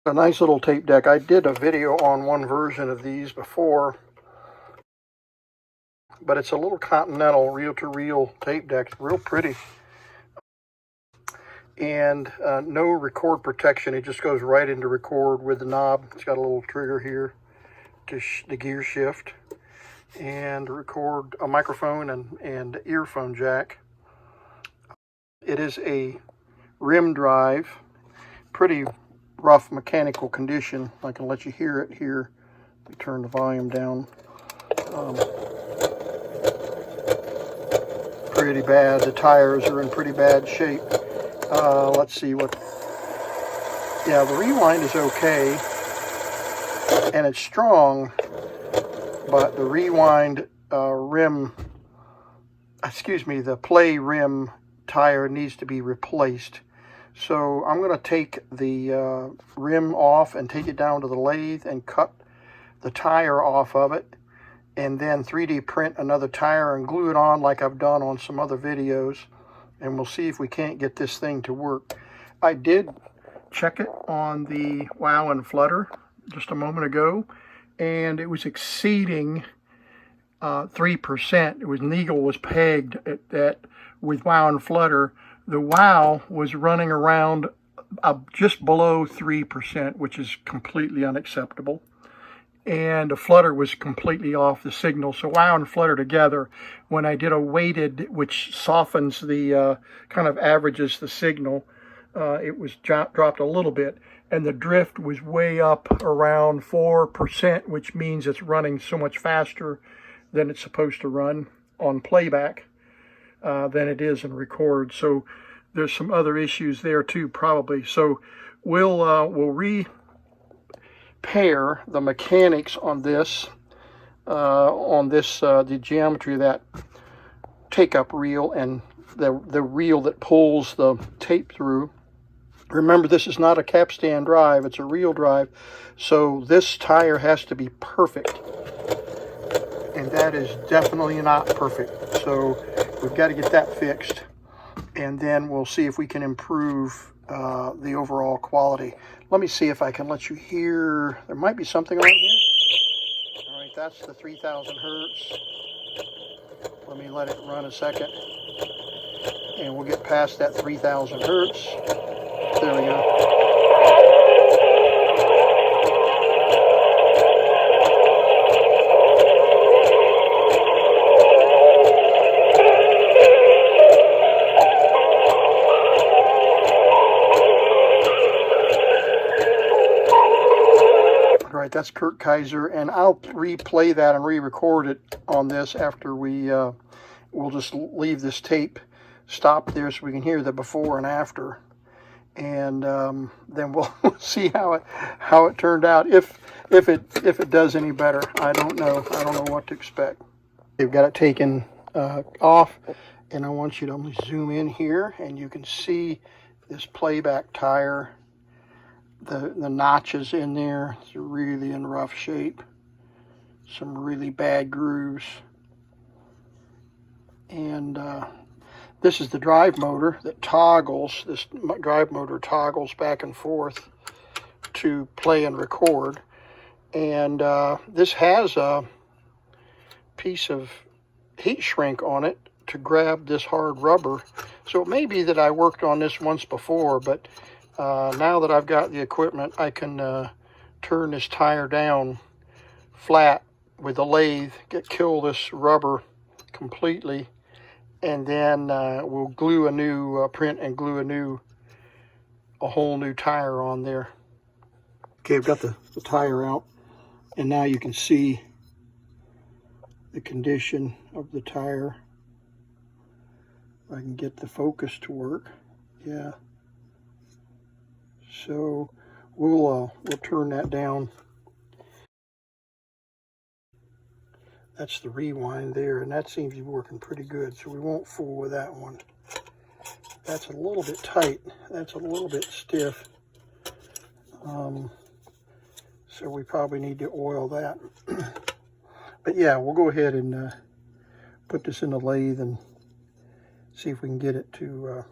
A nice little tape deck. I did a video on one version of these before, but it's a little Continental reel-to-reel tape deck. It's real pretty. And no record protection. It just goes right into record with the knob. It's got a little trigger here to the gear shift, and record a microphone and earphone jack. It is a rim drive, pretty rough mechanical condition. I can let you hear it here. We turn the volume down. Pretty bad. The tires are in pretty bad shape. Let's see what. Yeah, the rewind is okay, and it's strong, but the rewind the play rim tire needs to be replaced. So I'm going to take the rim off and take it down to the lathe and cut the tire off of it, and then 3D print another tire and glue it on like I've done on some other videos, and we'll see if we can't get this thing to work. I did check it on the Wow and Flutter just a moment ago, and it was exceeding 3%. It was needle was pegged at that with Wow and Flutter. The Wow was running around just below 3%, which is completely unacceptable. And the Flutter was completely off the signal. So Wow and Flutter together, when I did a weighted, which softens the, kind of averages the signal, it was dropped a little bit. And the drift was way up around 4%, which means it's running so much faster than it's supposed to run on playback than it is in record. So there's some other issues there too, probably. So we'll repair the mechanics on this, the geometry of that take-up reel and the reel that pulls the tape through. Remember, this is not a capstan drive, it's a reel drive, so this tire has to be perfect, and that is definitely not perfect. So we've got to get that fixed, and then we'll see if we can improve the overall quality. Let me see if I can let you hear. There might be something on here. All right, that's the 3,000 hertz. Let me let it run a second, and we'll get past that 3,000 hertz. There we go. Right, that's Kurt Kaiser, and I'll replay that and re-record it on this after we'll just leave this tape stopped there so we can hear the before and after, and then we'll see how it turned out. If it does any better, I don't know what to expect. They've got it taken off, and I want you to zoom in here, and you can see this playback tire. The notches in there, it's really in rough shape. Some really bad grooves. And this is the drive motor that toggles. This drive motor toggles back and forth to play and record. And this has a piece of heat shrink on it to grab this hard rubber. So it may be that I worked on this once before, but now that I've got the equipment, I can turn this tire down flat with a lathe, kill this rubber completely, and then we'll glue a new print and glue a whole new tire on there. Okay, I've got the tire out, and now you can see the condition of the tire. If I can get the focus to work, yeah. So we'll turn that down. That's the rewind there, and that seems to be working pretty good, so we won't fool with that one. That's a little bit tight. That's a little bit stiff. So we probably need to oil that. But yeah, we'll go ahead and put this in the lathe and see if we can get it to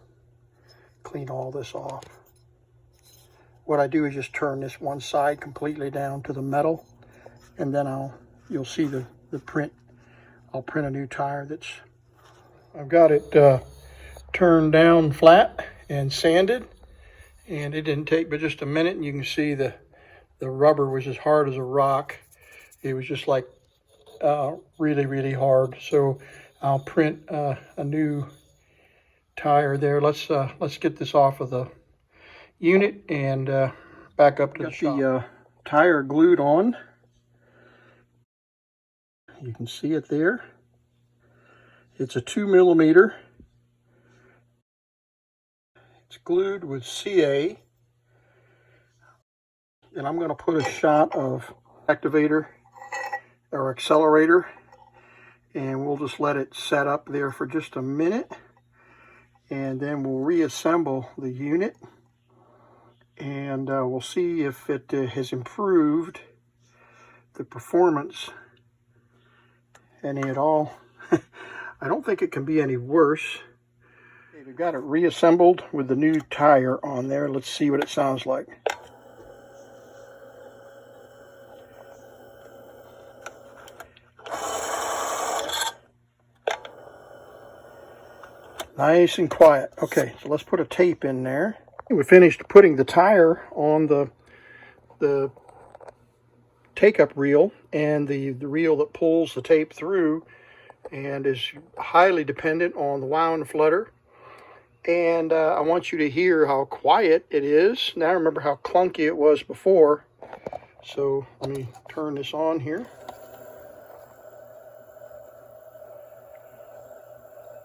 clean all this off. what I do is just turn this one side completely down to the metal, and then you'll see the print. I'll print a new tire I've got it turned down flat and sanded, and it didn't take but just a minute, and you can see the rubber was as hard as a rock. It was just like really, really hard. So I'll print a new tire there. Let's get this off of the unit and back up to the shop. The tire glued on. You can see it there. It's a 2mm. It's glued with CA. And I'm going to put a shot of activator or accelerator, and we'll just let it set up there for just a minute, and then we'll reassemble the unit, and we'll see if it has improved the performance any at all. I don't think it can be any worse. Okay, we've got it reassembled with the new tire on there. Let's see what it sounds like. Nice and quiet. Okay, so let's put a tape in there. We finished putting the tire on the take-up reel and the reel that pulls the tape through, and is highly dependent on the wow and flutter. And I want you to hear how quiet it is. Now remember how clunky it was before. So let me turn this on here.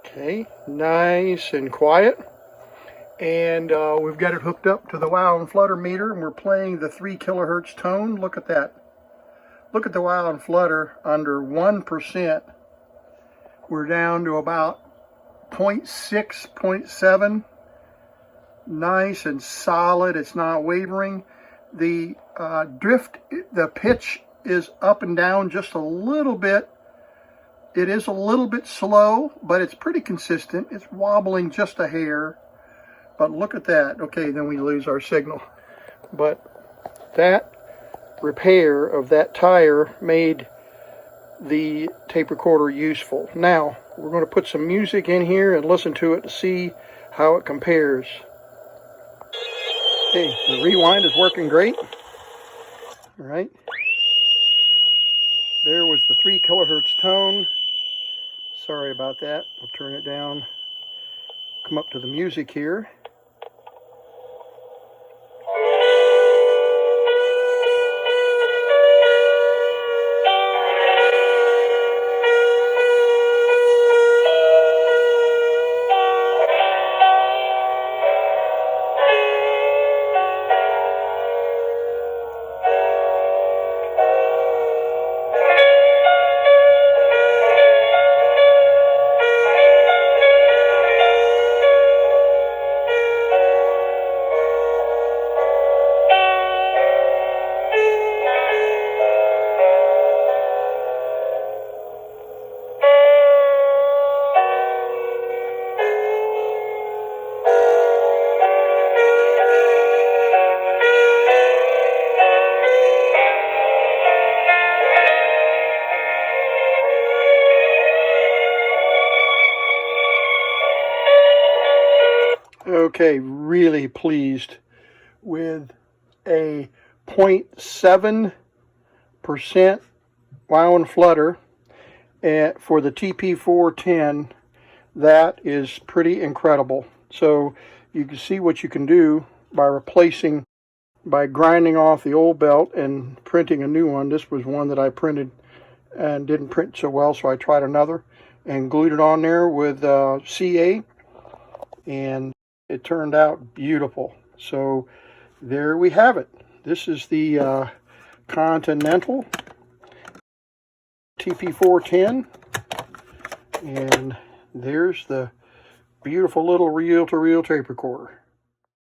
Okay, nice and quiet. And we've got it hooked up to the wow and flutter meter, and we're playing the 3 kilohertz tone. Look at that. Look at the wow and flutter under 1%. We're down to about 0.6, 0.7. Nice and solid. It's not wavering. The drift, the pitch is up and down just a little bit. It is a little bit slow, but it's pretty consistent. It's wobbling just a hair, but look at that. Okay, then we lose our signal. But that repair of that tire made the tape recorder useful. Now, we're going to put some music in here and listen to it to see how it compares. Okay, the rewind is working great. All right. There was the 3 kilohertz tone. Sorry about that. I'll turn it down. Come up to the music here. Okay, really pleased with a 0.7% wow and flutter for the TP410. That is pretty incredible. So you can see what you can do by grinding off the old belt and printing a new one. This was one that I printed and didn't print so well, so I tried another and glued it on there with CA, and it turned out beautiful. So there we have it. This is the Continental TP410, and there's the beautiful little reel-to-reel tape recorder.